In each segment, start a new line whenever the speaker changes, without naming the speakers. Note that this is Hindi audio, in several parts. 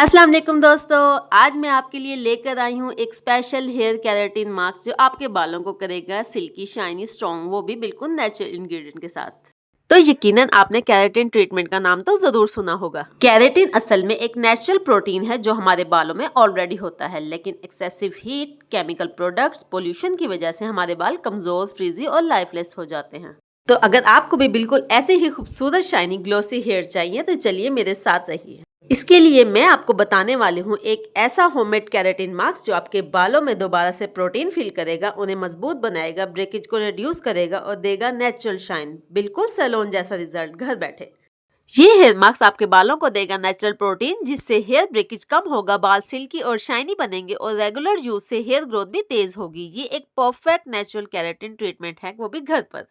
अस्सलाम वालेकुम दोस्तों, आज मैं आपके लिए लेकर आई हूँ एक स्पेशल हेयर केराटिन मास्क जो आपके बालों को करेगा सिल्की शाइनी स्ट्रॉन्ग, वो भी बिल्कुल नेचुरल इंग्रेडिएंट के साथ। तो यकीनन आपने केराटिन ट्रीटमेंट का नाम तो जरूर सुना होगा। केराटिन असल में एक नेचुरल प्रोटीन है जो हमारे बालों में ऑलरेडी होता है, लेकिन excessive heat, chemical products, pollution की वजह से हमारे बाल कमजोर, फ्रीजी और लाइफलेस हो जाते हैं। तो अगर आपको भी बिल्कुल ऐसे ही खूबसूरत शाइनी ग्लोसी हेयर चाहिए तो चलिए मेरे साथ रहिए। इसके लिए मैं आपको बताने वाली हूँ एक ऐसा होममेड केराटिन मास्क जो आपके बालों में दोबारा से प्रोटीन फिल करेगा, उन्हें मजबूत बनाएगा, ब्रेकेज को रिड्यूस करेगा और देगा नेचुरल शाइन, बिल्कुल सैलून जैसा रिजल्ट घर बैठे। ये हेयर मास्क आपके बालों को देगा नेचुरल प्रोटीन जिससे हेयर ब्रेकेज कम होगा, बाल सिल्की और शाइनी बनेंगे और रेगुलर यूज से हेयर ग्रोथ भी तेज होगी। ये एक परफेक्ट नेचुरल केराटिन ट्रीटमेंट है, वो भी घर पर।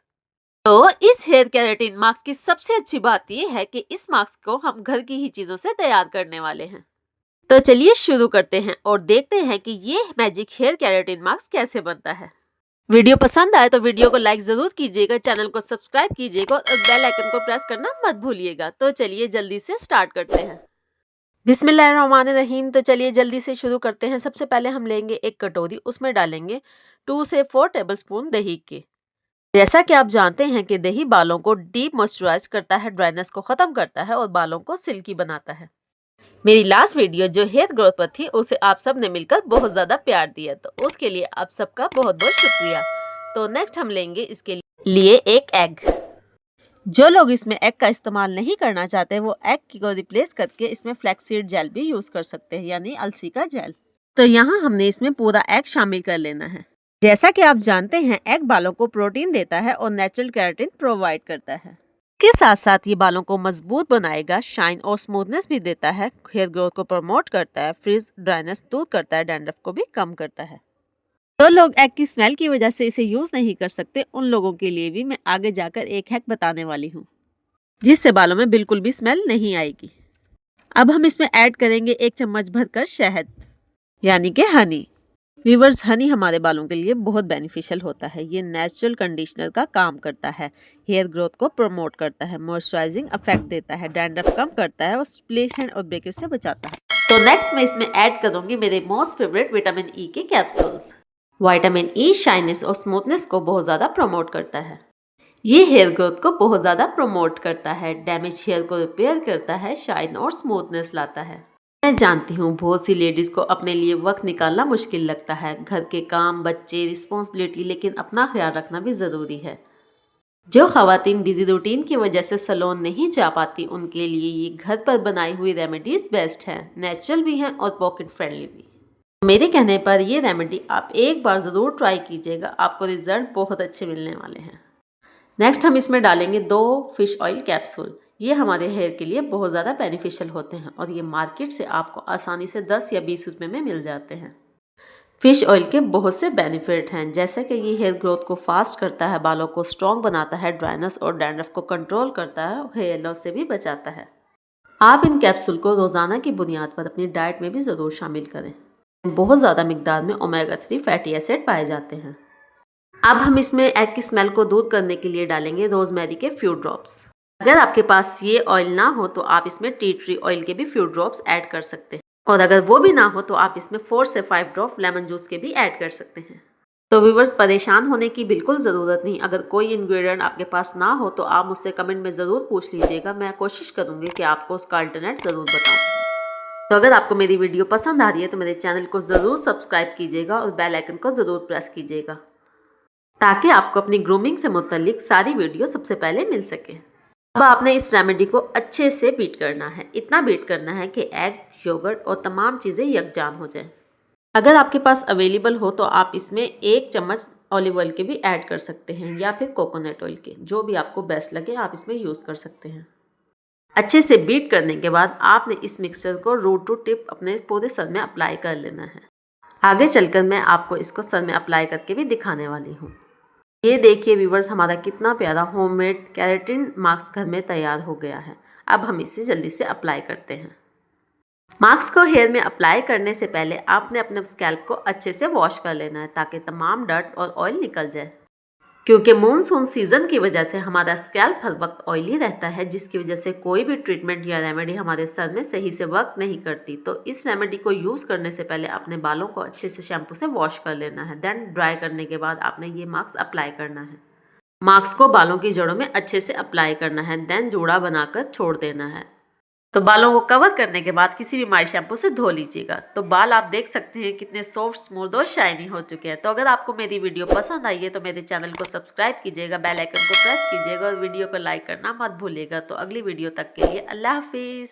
तो इस हेयर केराटिन मास्क की सबसे अच्छी बात यह है कि इस मास्क को हम घर की ही चीजों से तैयार करने वाले हैं। तो चलिए शुरू करते हैं और देखते हैं कि ये मैजिक हेयर केराटिन मास्क कैसे बनता है। वीडियो पसंद आए तो वीडियो को लाइक जरूर कीजिएगा, चैनल को सब्सक्राइब कीजिएगा और बेल आइकन को प्रेस करना मत भूलिएगा। तो चलिए जल्दी से स्टार्ट करते हैं। बिस्मिल्लाहिर्रहमानिर्रहीम। तो चलिए जल्दी से शुरू करते हैं। सबसे पहले हम लेंगे एक कटोरी, उसमें डालेंगे 2 से 4 टेबलस्पून दही के। जैसा कि आप जानते हैं कि दही बालों को डीप मॉइस्चराइज करता है, ड्राइनेस को खत्म करता है और बालों को सिल्की बनाता है। मेरी लास्ट वीडियो जो हेयर ग्रोथ पर थी उसे आप सब ने मिलकर बहुत ज्यादा प्यार दिया, तो उसके लिए आप सबका बहुत बहुत शुक्रिया। तो नेक्स्ट हम लेंगे इसके लिए एक एग। जो लोग इसमें एग का इस्तेमाल नहीं करना चाहते वो एग को रिप्लेस करके इसमें फ्लैक्सीड जेल भी यूज कर सकते हैं, यानी अलसी का जेल। तो यहाँ हमने इसमें पूरा एग शामिल कर लेना है। जैसा कि आप जानते हैं एग बालों को प्रोटीन देता है और नेचुरल केराटिन प्रोवाइड करता है। के साथ साथ ये बालों को मजबूत बनाएगा, शाइन और स्मूथनेस भी देता है, हेयर ग्रोथ को प्रमोट करता है, फ्रिज ड्राइनेस दूर करता है, डैंड्रफ को भी कम करता है। तो लोग एग की स्मेल की वजह से इसे यूज नहीं कर सकते, उन लोगों के लिए भी मैं आगे जाकर एक हैक बताने वाली हूँ जिससे बालों में बिल्कुल भी स्मेल नहीं आएगी। अब हम इसमें ऐड करेंगे 1 चम्मच भरकर शहद, यानी कि हनी। व्यूअर्स, हनी हमारे बालों के लिए बहुत बेनिफिशियल होता है। ये नेचुरल कंडीशनर का काम करता है, हेयर ग्रोथ को प्रमोट करता है, मॉइस्चराइजिंग इफेक्ट देता है, डैंड्रफ कम करता है और स्प्लिट एंड और ब्रेकेज से बचाता है। तो नेक्स्ट मैं इसमें ऐड करूंगी मेरे मोस्ट फेवरेट विटामिन ई के कैप्सूल्स। विटामिन ई शाइनेस और स्मूथनेस को बहुत ज़्यादा प्रमोट करता है। ये हेयर ग्रोथ को बहुत ज़्यादा प्रमोट करता है, डैमेज हेयर को रिपेयर करता है, शाइन और स्मूथनेस लाता है। मैं जानती हूँ बहुत सी लेडीज़ को अपने लिए वक्त निकालना मुश्किल लगता है, घर के काम, बच्चे, रिस्पॉन्सिबिलिटी, लेकिन अपना ख्याल रखना भी ज़रूरी है। जो ख़वातीन बिजी रूटीन की वजह से सैलून नहीं जा पाती उनके लिए ये घर पर बनाई हुई रेमेडीज़ बेस्ट हैं, नेचुरल भी हैं और पॉकेट फ्रेंडली भी। मेरे कहने पर ये रेमेडी आप एक बार ज़रूर ट्राई कीजिएगा, आपको रिजल्ट बहुत अच्छे मिलने वाले हैं। नेक्स्ट हम इसमें डालेंगे 2 फिश ऑयल कैप्सूल। ये हमारे हेयर के लिए बहुत ज़्यादा बेनिफिशियल होते हैं और ये मार्केट से आपको आसानी से 10 या 20 रुपये में मिल जाते हैं। फिश ऑयल के बहुत से बेनिफिट हैं, जैसे कि ये हेयर ग्रोथ को फास्ट करता है, बालों को स्ट्रॉन्ग बनाता है, ड्राइनेस और डैंड्रफ को कंट्रोल करता है और हेयर लॉस से भी बचाता है। आप इन कैप्सूल को रोज़ाना की बुनियाद पर अपनी डाइट में भी ज़रूर शामिल करें। बहुत ज़्यादा मिकदार में ओमेगा 3 फैटी एसिड पाए जाते हैं। अब हम इसमें एग की स्मेल को दूर करने के लिए डालेंगे रोजमेरी के फ्यू ड्रॉप्स। अगर आपके पास ये ऑयल ना हो तो आप इसमें टी ट्री ऑयल के भी फ्यू ड्रॉप्स ऐड कर सकते हैं, और अगर वो भी ना हो तो आप इसमें 4 से 5 ड्रॉप लेमन जूस के भी ऐड कर सकते हैं। तो व्यूअर्स, परेशान होने की बिल्कुल ज़रूरत नहीं। अगर कोई इंग्रेडिएंट आपके पास ना हो तो आप मुझसे कमेंट में ज़रूर पूछ लीजिएगा, मैं कोशिश करूँगी कि आपको उसका अल्टरनेट ज़रूर बताऊँ। तो अगर आपको मेरी वीडियो पसंद आ रही है तो मेरे चैनल को ज़रूर सब्सक्राइब कीजिएगा और बेल आइकन को ज़रूर प्रेस कीजिएगा ताकि आपको अपनी ग्रूमिंग से मुतालिक सारी वीडियो सबसे पहले मिल सके। अब आपने इस रेमेडी को अच्छे से बीट करना है, इतना बीट करना है कि एग, योगर्ट और तमाम चीज़ें यकजान हो जाएं। अगर आपके पास अवेलेबल हो तो आप इसमें 1 चम्मच ऑलिव ऑयल के भी ऐड कर सकते हैं या फिर कोकोनट ऑयल के, जो भी आपको बेस्ट लगे आप इसमें यूज़ कर सकते हैं। अच्छे से बीट करने के बाद आपने इस मिक्सचर को रूट टू टिप अपने पूरे सर में अप्लाई कर लेना है। आगे चलकर मैं आपको इसको सर में अप्लाई करके भी दिखाने वाली हूँ। ये देखिए व्यूवर्स, हमारा कितना प्यारा होममेड केराटिन मास्क घर में तैयार हो गया है। अब हम इसे जल्दी से अप्लाई करते हैं। मास्क को हेयर में अप्लाई करने से पहले आपने अपने स्कैल्प को अच्छे से वॉश कर लेना है ताकि तमाम डर्ट और ऑयल निकल जाए। क्योंकि मॉनसून सीजन की वजह से हमारा स्कैल्प हर वक्त ऑयली रहता है, जिसकी वजह से कोई भी ट्रीटमेंट या रेमेडी हमारे सर में सही से वर्क नहीं करती। तो इस रेमेडी को यूज़ करने से पहले अपने बालों को अच्छे से शैम्पू से वॉश कर लेना है। देन ड्राई करने के बाद आपने ये मास्क अप्लाई करना है। मास्क को बालों की जड़ों में अच्छे से अप्लाई करना है। देन जूड़ा बनाकर छोड़ देना है। तो बालों को कवर करने के बाद किसी भी माइल्ड शैम्पू से धो लीजिएगा। तो बाल आप देख सकते हैं कितने सॉफ्ट, स्मूथ और शाइनी हो चुके हैं। तो अगर आपको मेरी वीडियो पसंद आई है तो मेरे चैनल को सब्सक्राइब कीजिएगा, बेल आइकन को प्रेस कीजिएगा और वीडियो को लाइक करना मत भूलिएगा। तो अगली वीडियो तक के लिए अल्लाह हाफिज़।